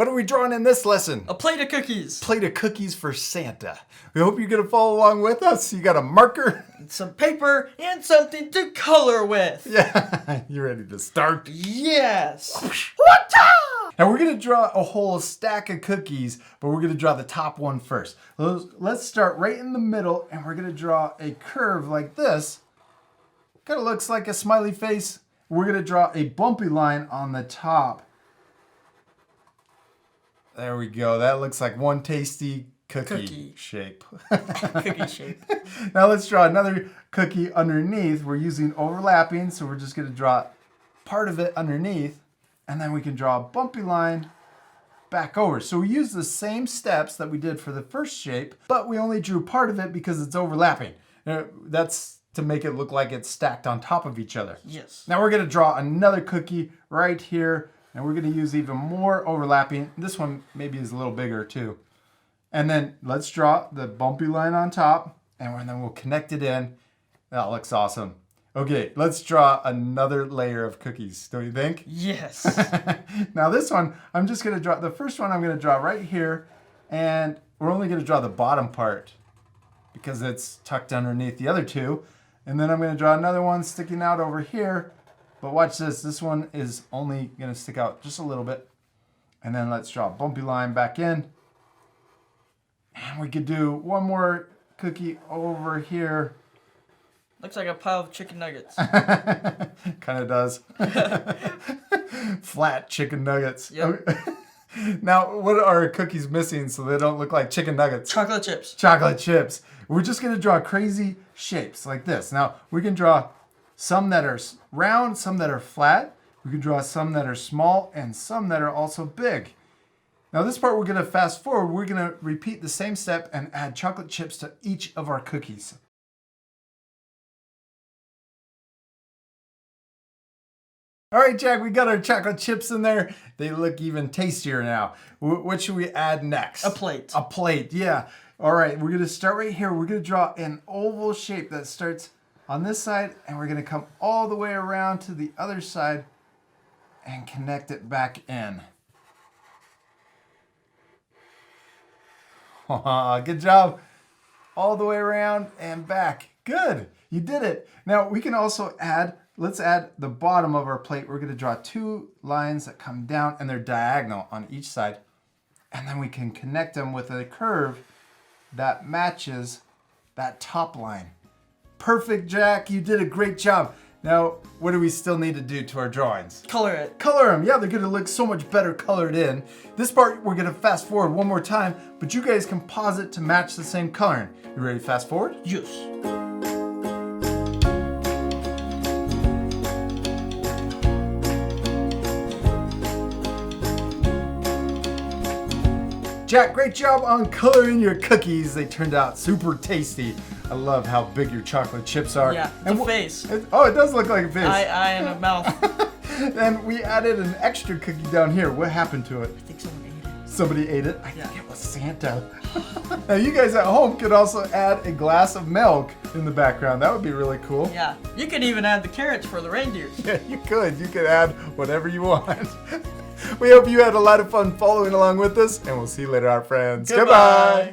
What are we drawing in this lesson? A plate of cookies. Plate of cookies for Santa. We hope you're going to follow along with us. You got a marker? Some paper and something to color with. Yeah, you ready to start? Yes. Now we're going to draw a whole stack of cookies, but we're going to draw the top one first. Let's start right in the middle, and we're going to draw a curve like this. Kind of looks like a smiley face. We're going to draw a bumpy line on the top. There we go. That looks like one tasty cookie shape. Cookie shape. Now let's draw another cookie underneath. We're using overlapping, so we're just going to draw part of it underneath, and then we can draw a bumpy line back over. So we use the same steps that we did for the first shape, but we only drew part of it because it's overlapping. That's to make it look like it's stacked on top of each other. Yes. Now we're going to draw another cookie right here, and we're going to use even more overlapping. This one maybe is a little bigger too. And then let's draw the bumpy line on top, and then we'll connect it in. That looks awesome. Okay, let's draw another layer of cookies, don't you think? Yes. Now this one, I'm just going to draw, the first one I'm going to draw right here, and we're only going to draw the bottom part because it's tucked underneath the other two. And then I'm going to draw another one sticking out over here. But watch this. This one is only going to stick out just a little bit. And then let's draw a bumpy line back in. And we could do one more cookie over here. Looks like a pile of chicken nuggets. Kind of does. Flat chicken nuggets. Yep. Now, what are cookies missing so they don't look like chicken nuggets? Chocolate chips. Chocolate chips. We're just going to draw crazy shapes like this. Now, we can draw some that are round, some that are flat. We can draw some that are small and some that are also big. Now, this part we're going to fast forward. We're going to repeat the same step and add chocolate chips to each of our cookies. All right, Jack, we got our chocolate chips in there. They look even tastier now. What should we add next? A plate. A plate, yeah. All right, we're going to start right here. We're going to draw an oval shape that starts on this side, and we're going to come all the way around to the other side and connect it back in. Good job. All the way around and back. Good. You did it. Now, we can also add, let's add the bottom of our plate. We're going to draw two lines that come down, and they're diagonal on each side. And then we can connect them with a curve that matches that top line. Perfect, Jack. You did a great job. Now, what do we still need to do to our drawings? Color it. Color them. Yeah, they're going to look so much better colored in. This part, we're going to fast forward one more time, but you guys can pause it to match the same coloring. You ready to fast forward? Yes. Jack, great job on coloring your cookies. They turned out super tasty. I love how big your chocolate chips are. Yeah, and the face. Oh, it does look like a face. Eye and a mouth. And we added an extra cookie down here. What happened to it? I think someone ate it. Somebody ate it? I Yeah. think it was Santa. Now you guys at home could also add a glass of milk in the background. That would be really cool. Yeah. You could even add the carrots for the reindeers. Yeah, you could. You could add whatever you want. We hope you had a lot of fun following along with us, and we'll see you later, our friends. Goodbye.